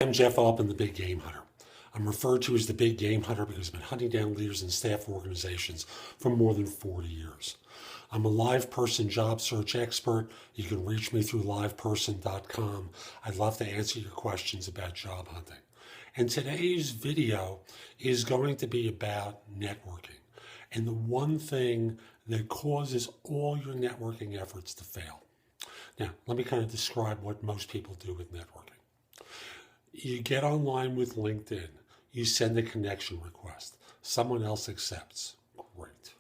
I'm Jeff Altman, the Big Game Hunter. I'm referred to as the Big Game Hunter because I've been hunting down leaders in staff organizations for more than 40 years. I'm a live person job search expert. You can reach me through liveperson.com. I'd love to answer your questions about job hunting. And today's video is going to be about networking and the one thing that causes all your networking efforts to fail. Now, let me kind of describe what most people do with networking. You get online with LinkedIn. You send a connection request. Someone else accepts. Great.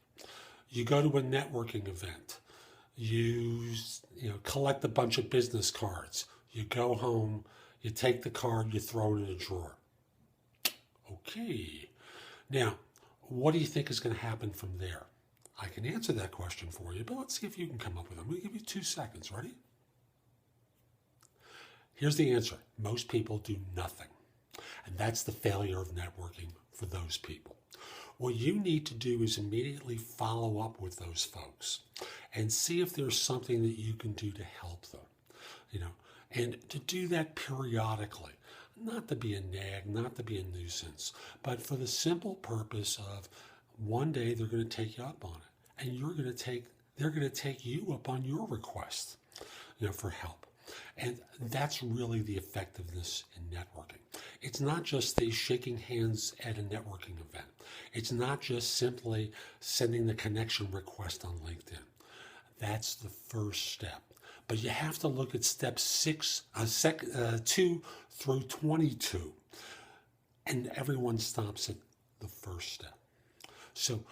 You go to a networking event. You collect a bunch of business cards. You go home. You take the card. You throw it in a drawer. Okay. Now, what do you think is going to happen from there? I can answer that question for you, but let's see if you can come up with it. I'm going to give you 2 seconds. Ready? Here's the answer. Most people do nothing. And that's the failure of networking for those people. What you need to do is immediately follow up with those folks and see if there's something that you can do to help them. And to do that periodically, not to be a nag, not to be a nuisance, but for the simple purpose of one day they're going to take you up on it, and they're going to take you up on your request, for help. And that's really the effectiveness in networking. It's not just the shaking hands at a networking event. It's not just simply sending the connection request on LinkedIn. That's the first step. But you have to look at steps 2 through 22. And everyone stops at the first step. So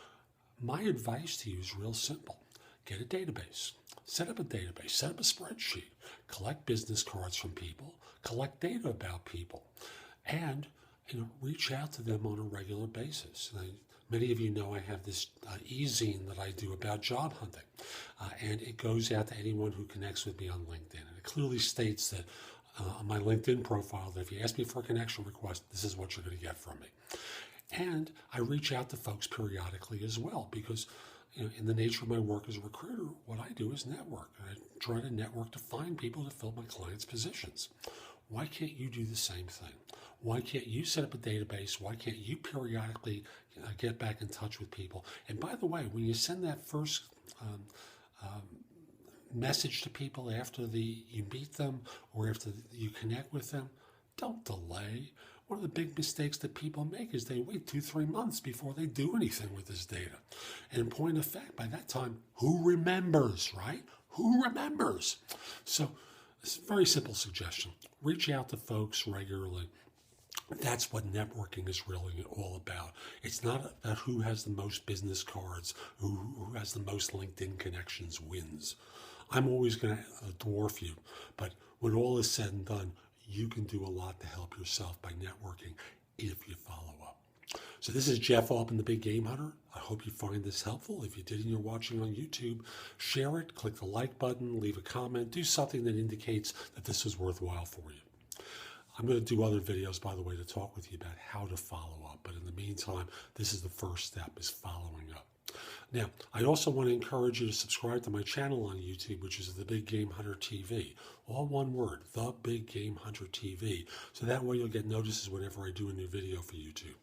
my advice to you is real simple. Get a database. Set up a database. Set up a spreadsheet. Collect business cards from people. Collect data about people. And reach out to them on a regular basis. Many of you know I have this e-zine that I do about job hunting. And it goes out to anyone who connects with me on LinkedIn. And it clearly states that on my LinkedIn profile that if you ask me for a connection request, this is what you're going to get from me. And I reach out to folks periodically as well because in the nature of my work as a recruiter, what I do is network. I try to network to find people to fill my clients' positions. Why can't you do the same thing? Why can't you set up a database? Why can't you periodically get back in touch with people? And by the way, when you send that first message to people after you meet them or after you connect with them, don't delay. One of the big mistakes that people make is they wait 2-3 months before they do anything with this data. And in point of fact, by that time, who remembers, right? Who remembers? So it's a very simple suggestion. Reach out to folks regularly. That's what networking is really all about. It's not about who has the most business cards, who has the most LinkedIn connections wins. I'm always going to dwarf you, but when all is said and done, you can do a lot to help yourself by networking if you follow up. So this is Jeff Altman, the Big Game Hunter. I hope you find this helpful. If you did and you're watching on YouTube, share it, click the like button, leave a comment, do something that indicates that this was worthwhile for you. I'm going to do other videos, by the way, to talk with you about how to follow up. But in the meantime, this is the first step, is following up. Now, I also want to encourage you to subscribe to my channel on YouTube, which is The Big Game Hunter TV. All one word, The Big Game Hunter TV. So that way you'll get notices whenever I do a new video for YouTube.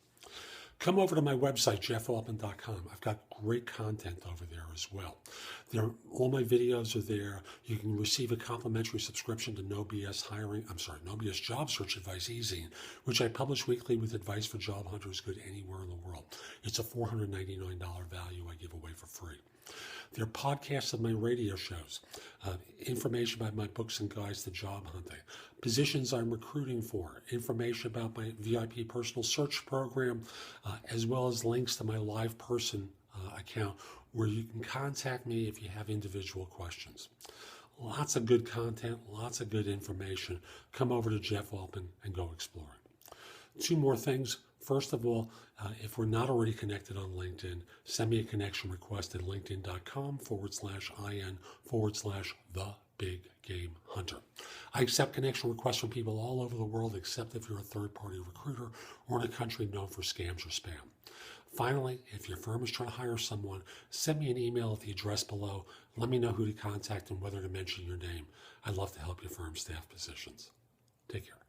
Come over to my website, jeffaltman.com. I've got great content over there as well. All my videos are there. You can receive a complimentary subscription to No BS Job Search Advice e-zine, which I publish weekly with advice for job hunters good anywhere in the world. It's a $499 value I give away for free. There are podcasts of my radio shows, information about my books and guides to job hunting, positions I'm recruiting for, information about my VIP personal search program, as well as links to my live person account where you can contact me if you have individual questions. Lots of good content, lots of good information. Come over to Jeff Altman and go exploring. 2 more things. First of all, if we're not already connected on LinkedIn, send me a connection request at linkedin.com/IN/the-big-game-hunter. I accept connection requests from people all over the world, except if you're a third-party recruiter or in a country known for scams or spam. Finally, if your firm is trying to hire someone, send me an email at the address below. Let me know who to contact and whether to mention your name. I'd love to help your firm staff positions. Take care.